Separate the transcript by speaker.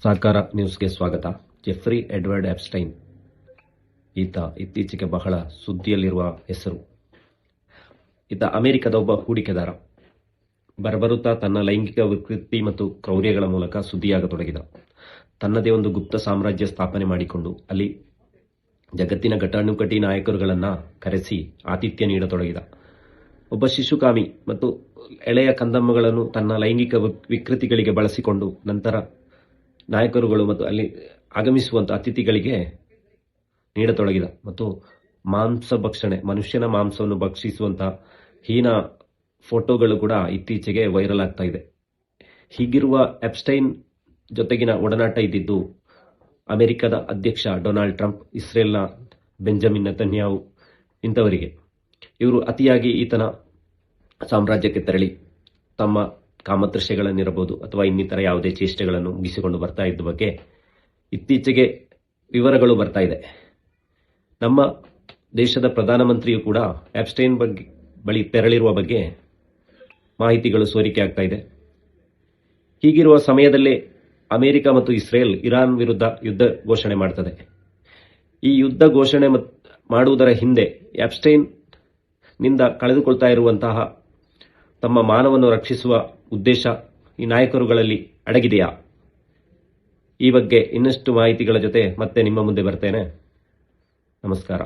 Speaker 1: ಸಾಕಾರ ನ್ಯೂಸ್ಗೆ ಸ್ವಾಗತ. ಜೆಫ್ರಿ ಎಡ್ವರ್ಡ್ ಎಪ್ಸ್ಟೈನ್ ಈತ ಇತ್ತೀಚೆಗೆ ಬಹಳ ಸುದ್ದಿಯಲ್ಲಿರುವ ಹೆಸರು. ಈತ ಅಮೆರಿಕದ ಒಬ್ಬ ಹೂಡಿಕೆದಾರ. ಬರಬರುತ್ತಾ ತನ್ನ ಲೈಂಗಿಕ ವಿಕೃತಿ ಮತ್ತು ಕ್ರೌರ್ಯಗಳ ಮೂಲಕ ಸುದ್ದಿಯಾಗತೊಡಗಿದ. ತನ್ನದೇ ಒಂದು ಗುಪ್ತ ಸಾಮ್ರಾಜ್ಯ ಸ್ಥಾಪನೆ ಮಾಡಿಕೊಂಡು ಅಲ್ಲಿ ಜಗತ್ತಿನ ಘಟಾನುಘಟಿ ನಾಯಕರುಗಳನ್ನು ಕರೆಸಿ ಆತಿಥ್ಯ ನೀಡತೊಡಗಿದ. ಒಬ್ಬ ಶಿಶುಕಾಮಿ ಮತ್ತು ಎಳೆಯ ಕಂದಮ್ಮಗಳನ್ನು ತನ್ನ ಲೈಂಗಿಕ ವಿಕೃತಿಗಳಿಗೆ ಬಳಸಿಕೊಂಡು ನಂತರ ನಾಯಕರುಗಳು ಮತ್ತು ಅಲ್ಲಿ ಆಗಮಿಸುವಂಥ ಅತಿಥಿಗಳಿಗೆ ನೀಡತೊಡಗಿದ. ಮತ್ತು ಮಾಂಸ ಭಕ್ಷಣೆ, ಮನುಷ್ಯನ ಮಾಂಸವನ್ನು ಭಕ್ಷಿಸುವಂತಹ ಹೀನ ಫೋಟೋಗಳು ಕೂಡ ಇತ್ತೀಚೆಗೆ ವೈರಲ್ ಆಗ್ತಾ ಇದೆ. ಹೀಗಿರುವ ಎಪ್ಸ್ಟೈನ್ ಜೊತೆಗಿನ ಒಡನಾಟ ಇದ್ದಿದ್ದು ಅಮೆರಿಕದ ಅಧ್ಯಕ್ಷ ಡೊನಾಲ್ಡ್ ಟ್ರಂಪ್, ಇಸ್ರೇಲ್ನ ಬೆಂಜಮಿನ್ ನೆತನ್ಯಾಹು ಇಂಥವರಿಗೆ. ಇವರು ಅತಿಯಾಗಿ ಈತನ ಸಾಮ್ರಾಜ್ಯಕ್ಕೆ ತೆರಳಿ ತಮ್ಮ ಕಾಮತೃಷೆಗಳನ್ನಿರಬಹುದು ಅಥವಾ ಇನ್ನಿತರ ಯಾವುದೇ ಚೇಷ್ಟೆಗಳನ್ನು ಮುಗಿಸಿಕೊಂಡು ಬರ್ತಾ ಇದ್ದ ಬಗ್ಗೆ ಇತ್ತೀಚೆಗೆ ವಿವರಗಳು ಬರ್ತಾ ಇದೆ. ನಮ್ಮ ದೇಶದ ಪ್ರಧಾನಮಂತ್ರಿಯು ಕೂಡ ಎಪ್ಸ್ಟೈನ್ ಬಳಿ ತೆರಳಿರುವ ಬಗ್ಗೆ ಮಾಹಿತಿಗಳು ಸೋರಿಕೆ ಆಗ್ತಾ ಇದೆ. ಹೀಗಿರುವ ಸಮಯದಲ್ಲೇ ಅಮೆರಿಕ ಮತ್ತು ಇಸ್ರೇಲ್ ಇರಾನ್ ವಿರುದ್ಧ ಯುದ್ಧ ಘೋಷಣೆ ಮಾಡ್ತದೆ. ಈ ಯುದ್ಧ ಘೋಷಣೆ ಮಾಡುವುದರ ಹಿಂದೆ ಎಪ್ಸ್ಟೈನ್ ನಿಂದ ಕಳೆದುಕೊಳ್ತಾ ಇರುವಂತಹ ತಮ್ಮ ಮಾನವನ್ನು ರಕ್ಷಿಸುವ ಉದ್ದೇಶ ಈ ನಾಯಕರುಗಳಲ್ಲಿ ಅಡಗಿದೆಯಾ? ಈ ಬಗ್ಗೆ ಇನ್ನಷ್ಟು ಮಾಹಿತಿಗಳ ಜೊತೆ ಮತ್ತೆ ನಿಮ್ಮ ಮುಂದೆ ಬರ್ತೇನೆ. ನಮಸ್ಕಾರ.